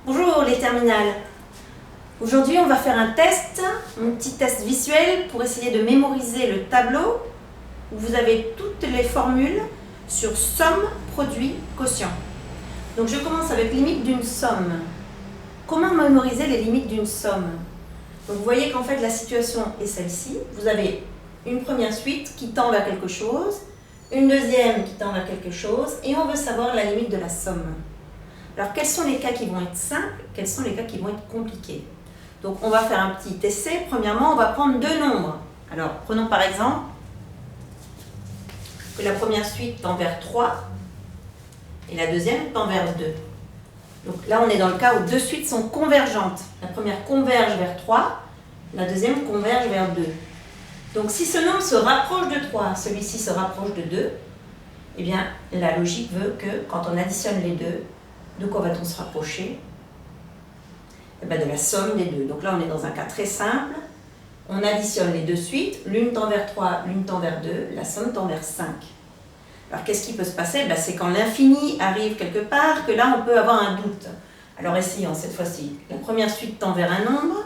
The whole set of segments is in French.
Bonjour les terminales. Aujourd'hui on va faire un test, un petit test visuel pour essayer de mémoriser le tableau où vous avez toutes les formules sur somme, produit, quotient. Donc je commence avec limite d'une somme. Comment mémoriser les limites d'une somme? Donc vous voyez qu'en fait la situation est celle-ci. Vous avez une première suite qui tend vers quelque chose, une deuxième qui tend vers quelque chose et on veut savoir la limite de la somme. Alors, quels sont les cas qui vont être simples? Quels sont les cas qui vont être compliqués? Donc, on va faire un petit essai. Premièrement, on va prendre deux nombres. Alors, prenons par exemple que la première suite tend vers 3 et la deuxième tend vers 2. Donc là, on est dans le cas où deux suites sont convergentes. La première converge vers 3, la deuxième converge vers 2. Donc, si ce nombre se rapproche de 3, celui-ci se rapproche de 2, eh bien, la logique veut que quand on additionne les deux, de quoi va-t-on se rapprocher? Eh bien, de la somme des deux. Donc là, on est dans un cas très simple. On additionne les deux suites. L'une tend vers 3, l'une tend vers 2. La somme tend vers 5. Alors, qu'est-ce qui peut se passer? Ben, c'est quand l'infini arrive quelque part que là, on peut avoir un doute. Alors, essayons cette fois-ci. La première suite tend vers un nombre.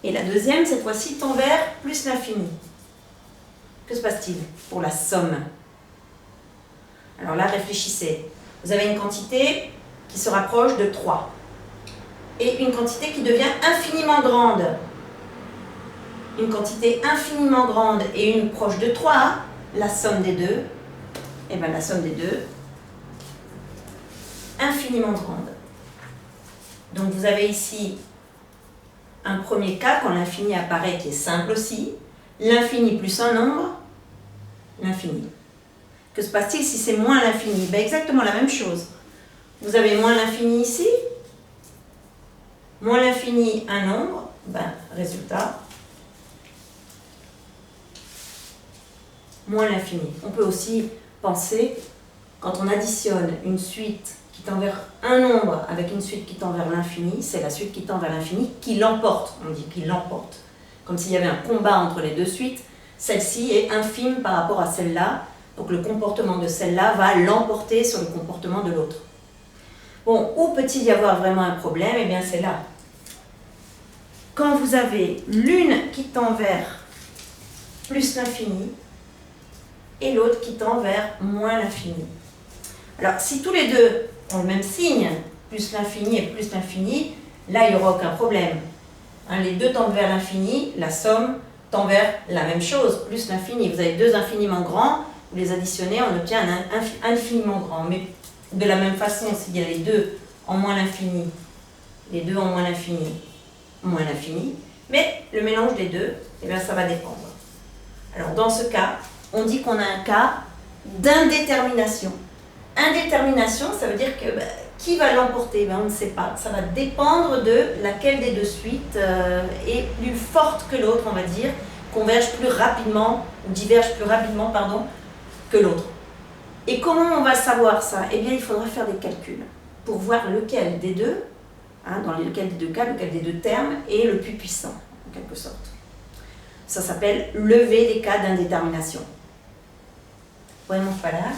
Et la deuxième, cette fois-ci, tend vers plus l'infini. Que se passe-t-il pour la somme? Alors là, réfléchissez. Vous avez une quantité qui se rapproche de 3 et une quantité qui devient infiniment grande. Une quantité infiniment grande et une proche de 3, la somme des deux, et bien la somme des deux, infiniment grande. Donc vous avez ici un premier cas quand l'infini apparaît qui est simple aussi. L'infini plus un nombre, l'infini. Que se passe-t-il si c'est moins l'infini? Ben exactement la même chose. Vous avez moins l'infini ici, moins l'infini un nombre, ben résultat, moins l'infini. On peut aussi penser, quand on additionne une suite qui tend vers un nombre avec une suite qui tend vers l'infini, c'est la suite qui tend vers l'infini qui l'emporte. On dit qu'il l'emporte. Comme s'il y avait un combat entre les deux suites, celle-ci est infime par rapport à celle-là. Donc le comportement de celle-là va l'emporter sur le comportement de l'autre. Bon, où peut-il y avoir vraiment un problème? Eh bien c'est là. Quand vous avez l'une qui tend vers plus l'infini et l'autre qui tend vers moins l'infini. Alors si tous les deux ont le même signe, plus l'infini et plus l'infini, là il n'y aura aucun problème. Hein, les deux tendent vers l'infini, la somme tend vers la même chose, plus l'infini. Vous avez deux infiniment grands. Vous les additionnez, on obtient un infiniment grand. Mais de la même façon, s'il y a les deux en moins l'infini, les deux en moins l'infini, mais le mélange des deux, eh bien, ça va dépendre. Alors, dans ce cas, on dit qu'on a un cas d'indétermination. Indétermination, ça veut dire que qui va l'emporter? On ne sait pas. Ça va dépendre de laquelle des deux suites est plus forte que l'autre, on va dire, converge plus rapidement, ou diverge plus rapidement, pardon, que l'autre. Et comment on va savoir ça? Eh bien, il faudra faire des calculs pour voir lequel des deux, dans lequel des deux cas, lequel des deux termes est le plus puissant, en quelque sorte. Ça s'appelle lever des cas d'indétermination. Podemos parar.